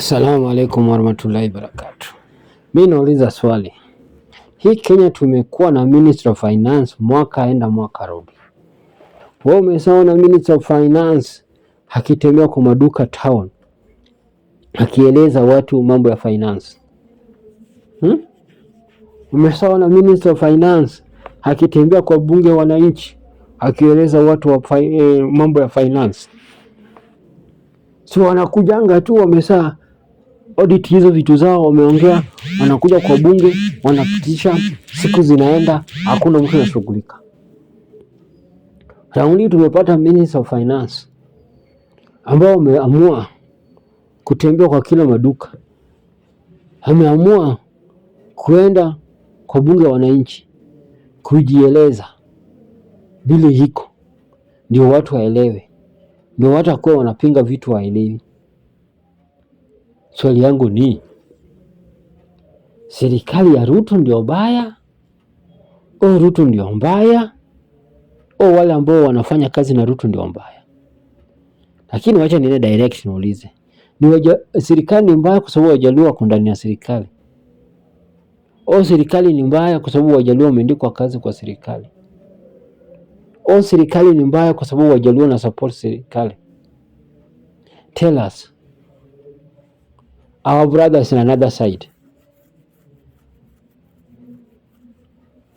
Assalamu alaikum warahmatullahi wabarakatuh. Mimi nauliza swali. Hii Kenya tumekuwa na Minister of Finance mwaka enda mwaka rudi. Wewe umeshaona Minister of Finance akitembea kwa maduka town akieleza watu mambo ya finance? Umeshaona Minister of Finance akitembea kwa bunge wananchi akieleza watu wa mambo ya finance? So wanakujanga tu wamesa audit hizo vitu zao, wameongea, wanakuja kwa bunge, wanapitisha, siku zinaenda, hakuna mtu anashughulika. Raundi tumepata Minister of Finance ambao ameamua kutembea kwa kila maduka, ameamua kuenda kwa bunge wa wananchi kujieleza bila hiko, ndio watu waelewe, ndio watu kwa wanapinga vitu waelewi. Swali yangu ni serikali ya Ruto ndio mbaya au Ruto ndio mbaya au wale ambao wanafanya kazi na Ruto ndio mbaya? Lakini wacha niende direct niulize, serikali ni mbaya kwa sababu Wajaluo wako ndani ya serikali au serikali ni mbaya kwa sababu Wajaluo wameandikwa kazi kwa serikali au serikali ni mbaya kwa sababu Wajaluo na support serikali? Tell us. Our brothers on another side,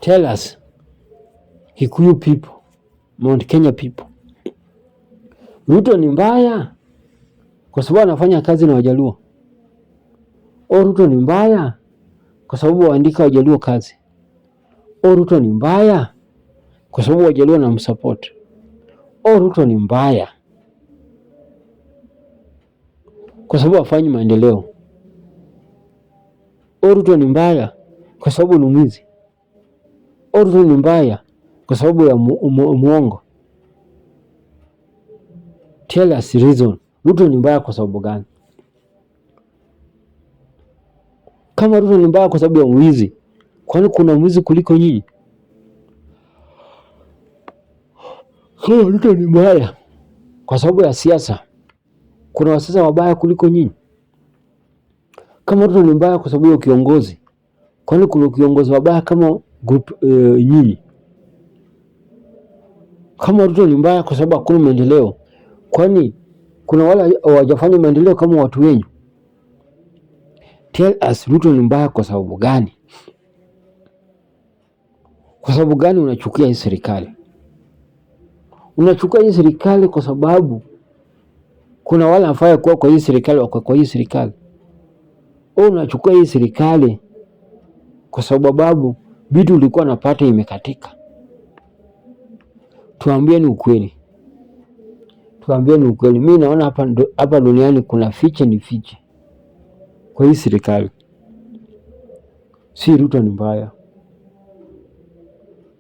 tell us, Kikuyu people, Mount Kenya people, Ruto ni mbaya kwa sababu anafanya kazi na Wajaluo au Ruto ni mbaya kwa sababu waandika Wajaluo kazi au Ruto ni mbaya kwa sababu Wajaluo na msupport au Ruto ni mbaya kwa sababu afanye maendeleo au Ruto ni mbaya kwa sababu ni mwizi au Ruto ni mbaya kwa sababu ya muongo? Tell us reason. Ruto ni mbaya kwa sababu gani? Kama Ruto ni mbaya kwa sababu ya mwizi, kwani kuna mwizi kuliko nyinyi? Kama Ruto ni mbaya kwa sababu ya siasa, kuna wasiasa wabaya kuliko nyinyi? Kama Ruto ni mbaya kwa sababu ya kiongozi, kwani kuna kiongozi wabaya kama group nyinyi? Kama Ruto ni mbaya kwa sababu hakuna maendeleo, kwani kuna wale hawajafanya maendeleo kama watu wenyu? Tell us, Ruto ni mbaya kwa sababu gani? Kwa sababu gani unachukia hii serikali? Unachukia hii serikali kwa sababu kuna wale hawafai kuwa kwa hii serikali wako kwa hii serikali? Au unachukia hii serikali kwa sababu vitu ulikuwa unapata imekatika? Tuambieni ukweli. Tuambieni ukweli. Mimi naona hapa duniani kuna fiche ni fiche kwa hii serikali. Si Ruto ni mbaya,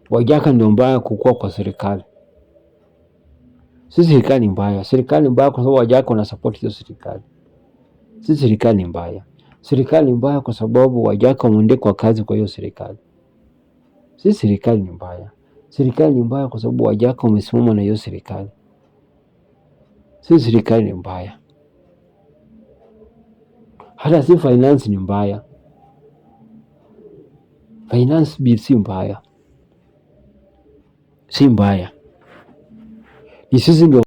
Wajaka ndio mbaya kukua kwa serikali. Si serikali ni mbaya. Serikali ni mbaya kwa sababu Wajaka wana support hiyo serikali. Si serikali ni mbaya. Serikali ni mbaya kwa sababu Wajaka wameandikwa kazi kwa hiyo serikali. Si serikali ni mbaya. Serikali ni mbaya kwa sababu Wajaka wamesimama na hiyo serikali. Si serikali ni mbaya. Hata si finance ni mbaya. Finance bill si mbaya. Si mbaya. Ni sisi ndio